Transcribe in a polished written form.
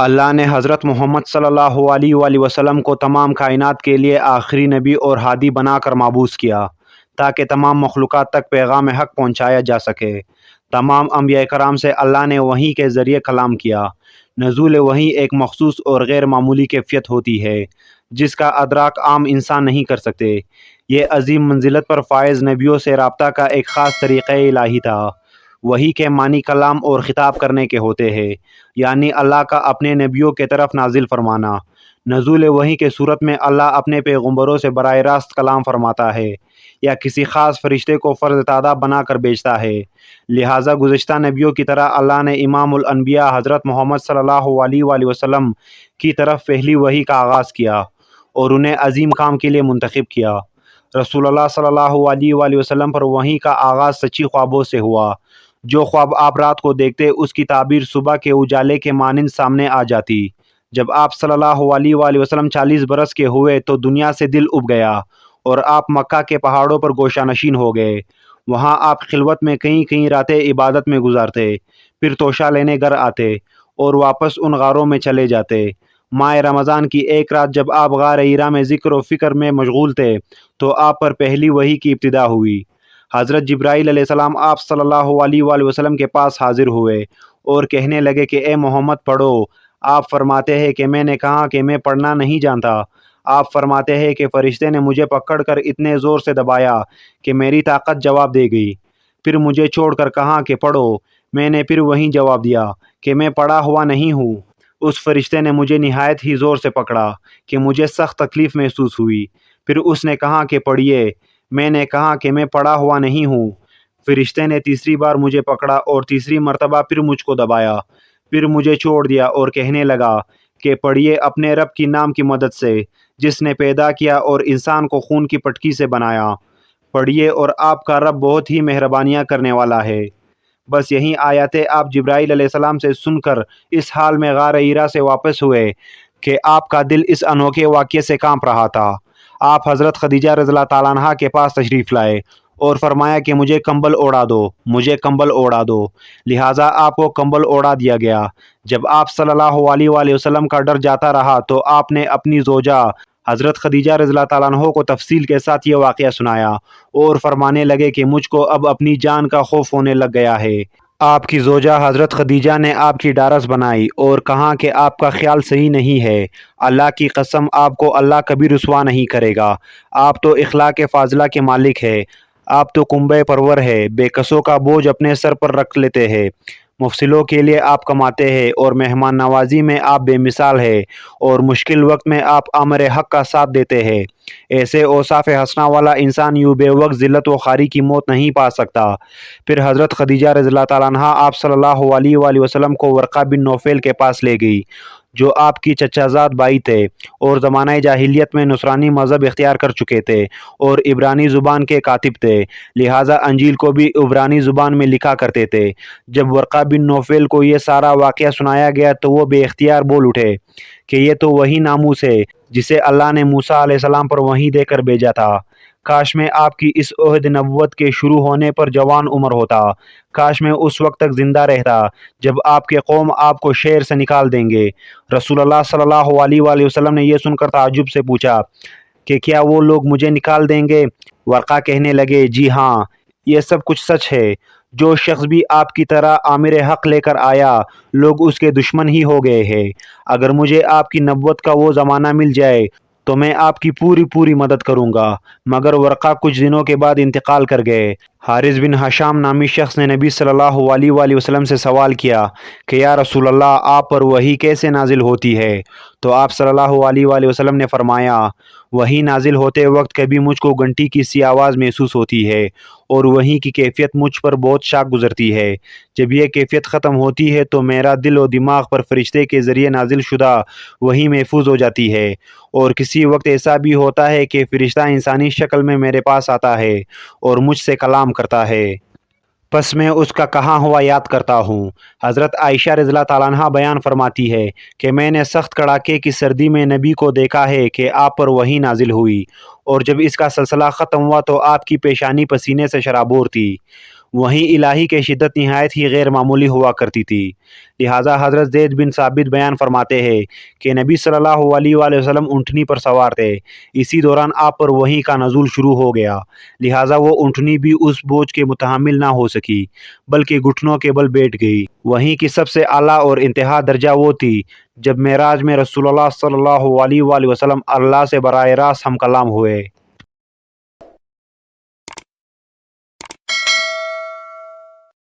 اللہ نے حضرت محمد صلی اللہ علیہ وآلہ وسلم کو تمام کائنات کے لیے آخری نبی اور ہادی بنا کر مبعوث کیا تاکہ تمام مخلوقات تک پیغام حق پہنچایا جا سکے۔ تمام انبیاء کرام سے اللہ نے وحی کے ذریعے کلام کیا۔ نزول وحی ایک مخصوص اور غیر معمولی کیفیت ہوتی ہے جس کا ادراک عام انسان نہیں کر سکتے۔ یہ عظیم منزلت پر فائز نبیوں سے رابطہ کا ایک خاص طریقہ الہی تھا۔ وحی کے معنی کلام اور خطاب کرنے کے ہوتے ہیں، یعنی اللہ کا اپنے نبیوں کے طرف نازل فرمانا۔ نزول وحی کے صورت میں اللہ اپنے پیغمبروں سے براہ راست کلام فرماتا ہے یا کسی خاص فرشتے کو فرد تادہ بنا کر بھیجتا ہے۔ لہٰذا گزشتہ نبیوں کی طرح اللہ نے امام الانبیاء حضرت محمد صلی اللہ علیہ وآلہ وسلم کی طرف پہلی وحی کا آغاز کیا اور انہیں عظیم کام کے لیے منتخب کیا۔ رسول اللہ صلی اللہ علیہ وآلہ وسلم پر وحی کا آغاز سچی خوابوں سے ہوا۔ جو خواب آپ رات کو دیکھتے اس کی تعبیر صبح کے اجالے کے مانند سامنے آ جاتی۔ جب آپ صلی اللہ علیہ وآلہ وسلم 40 برس کے ہوئے تو دنیا سے دل اب گیا اور آپ مکہ کے پہاڑوں پر گوشہ نشین ہو گئے۔ وہاں آپ خلوت میں کئی راتیں عبادت میں گزارتے، پھر توشہ لینے گھر آتے اور واپس ان غاروں میں چلے جاتے۔ ماہ رمضان کی ایک رات جب آپ غار حرا میں ذکر و فکر میں مشغول تھے تو آپ پر پہلی وحی کی ابتدا ہوئی۔ حضرت جبرائیل علیہ السلام آپ صلی اللہ علیہ وآلہ وسلم کے پاس حاضر ہوئے اور کہنے لگے کہ اے محمد پڑھو۔ آپ فرماتے ہیں کہ میں نے کہا کہ میں پڑھنا نہیں جانتا۔ آپ فرماتے ہیں کہ فرشتے نے مجھے پکڑ کر اتنے زور سے دبایا کہ میری طاقت جواب دے گئی، پھر مجھے چھوڑ کر کہا کہ پڑھو۔ میں نے پھر وہیں جواب دیا کہ میں پڑھا ہوا نہیں ہوں۔ اس فرشتے نے مجھے نہایت ہی زور سے پکڑا کہ مجھے سخت تکلیف محسوس ہوئی، پھر اس نے کہا کہ پڑھیے۔ میں نے کہا کہ میں پڑھا ہوا نہیں ہوں۔ فرشتے نے تیسری بار مجھے پکڑا اور تیسری مرتبہ پھر مجھ کو دبایا، پھر مجھے چھوڑ دیا اور کہنے لگا کہ پڑھیے اپنے رب کی نام کی مدد سے جس نے پیدا کیا اور انسان کو خون کی پٹکی سے بنایا۔ پڑھیے اور آپ کا رب بہت ہی مہربانیاں کرنے والا ہے۔ بس یہی آیاتیں آپ جبرائیل علیہ السلام سے سن کر اس حال میں غار حرا سے واپس ہوئے کہ آپ کا دل اس انوکھے واقعے سے کانپ رہا تھا۔ آپ حضرت خدیجہ رضی اللہ تعالیٰ عنہا کے پاس تشریف لائے اور فرمایا کہ مجھے کمبل اوڑھا دو، مجھے کمبل اوڑھا دو۔ لہٰذا آپ کو کمبل اوڑھا دیا گیا۔ جب آپ صلی اللہ علیہ وآلہ وسلم کا ڈر جاتا رہا تو آپ نے اپنی زوجہ حضرت خدیجہ رضی اللہ تعالیٰ عنہ کو تفصیل کے ساتھ یہ واقعہ سنایا اور فرمانے لگے کہ مجھ کو اب اپنی جان کا خوف ہونے لگ گیا ہے۔ آپ کی زوجہ حضرت خدیجہ نے آپ کی ڈھارس بنائی اور کہا کہ آپ کا خیال صحیح نہیں ہے، اللہ کی قسم آپ کو اللہ کبھی رسوا نہیں کرے گا۔ آپ تو اخلاق فاضلہ کے مالک ہے، آپ تو کنبہ پرور ہے، بے کسوں کا بوجھ اپنے سر پر رکھ لیتے ہیں، مفصلوں کے لیے آپ کماتے ہیں اور مہمان نوازی میں آپ بے مثال ہے اور مشکل وقت میں آپ امر حق کا ساتھ دیتے ہیں۔ ایسے اوصاف حسنہ والا انسان یوں بے وقت ذلت و خواری کی موت نہیں پا سکتا۔ پھر حضرت خدیجہ رضی اللہ تعالیٰ عنہا آپ صلی اللہ علیہ وآلہ وسلم کو ورقہ بن نوفل کے پاس لے گئی جو آپ کی چچا زاد بھائی تھے اور زمانہ جاہلیت میں نصرانی مذہب اختیار کر چکے تھے اور عبرانی زبان کے کاتب تھے، لہٰذا انجیل کو بھی عبرانی زبان میں لکھا کرتے تھے۔ جب ورقہ بن نوفل کو یہ سارا واقعہ سنایا گیا تو وہ بے اختیار بول اٹھے کہ یہ تو وہی ناموس ہے جسے اللہ نے موسیٰ علیہ السلام پر وحی دے کر بھیجا تھا۔ کاش میں آپ کی اس عہد نبوت کے شروع ہونے پر جوان عمر ہوتا، کاش میں اس وقت تک زندہ رہتا جب آپ کے قوم آپ کو شہر سے نکال دیں گے۔ رسول اللہ صلی اللہ علیہ وآلہ وسلم نے یہ سن کر تعجب سے پوچھا کہ کیا وہ لوگ مجھے نکال دیں گے؟ ورقہ کہنے لگے جی ہاں، یہ سب کچھ سچ ہے۔ جو شخص بھی آپ کی طرح آمر حق لے کر آیا لوگ اس کے دشمن ہی ہو گئے ہیں۔ اگر مجھے آپ کی نبوت کا وہ زمانہ مل جائے تو میں آپ کی پوری مدد کروں گا۔ مگر ورقہ کچھ دنوں کے بعد انتقال کر گئے۔ حارث بن حشام نامی شخص نے نبی صلی اللہ علیہ وآلہ وسلم سے سوال کیا کہ یا رسول اللہ آپ پر وحی کیسے نازل ہوتی ہے؟ تو آپ صلی اللہ علیہ وآلہ وسلم نے فرمایا وحی نازل ہوتے وقت کبھی مجھ کو گھنٹی کی سی آواز محسوس ہوتی ہے اور وحی کی کیفیت مجھ پر بہت شاک گزرتی ہے۔ جب یہ کیفیت ختم ہوتی ہے تو میرا دل و دماغ پر فرشتے کے ذریعے نازل شدہ وحی محفوظ ہو جاتی ہے، اور کسی وقت ایسا بھی ہوتا ہے کہ فرشتہ انسانی شکل میں میرے پاس آتا ہے اور مجھ سے کلام کرتا ہے، پس میں اس کا کہا ہوا یاد کرتا ہوں۔ حضرت عائشہ رضی اللہ تعالیٰ عنہا بیان فرماتی ہے کہ میں نے سخت کڑاکے کی سردی میں نبی کو دیکھا ہے کہ آپ پر وحی نازل ہوئی، اور جب اس کا سلسلہ ختم ہوا تو آپ کی پیشانی پسینے سے شرابور تھی۔ وہیں الہی کی شدت نہایت ہی غیر معمولی ہوا کرتی تھی۔ لہٰذا حضرت زید بن ثابت بیان فرماتے ہیں کہ نبی صلی اللہ علیہ وآلہ وسلم اونٹنی پر سوار تھے، اسی دوران آپ پر وحی کا نزول شروع ہو گیا، لہٰذا وہ اونٹنی بھی اس بوجھ کے متحمل نہ ہو سکی بلکہ گھٹنوں کے بل بیٹھ گئی۔ وحی کی سب سے اعلیٰ اور انتہا درجہ وہ تھی جب معراج میں رسول اللہ صلی اللہ علیہ وآلہ وسلم اللہ سے براہ راست ہم کلام ہوئے۔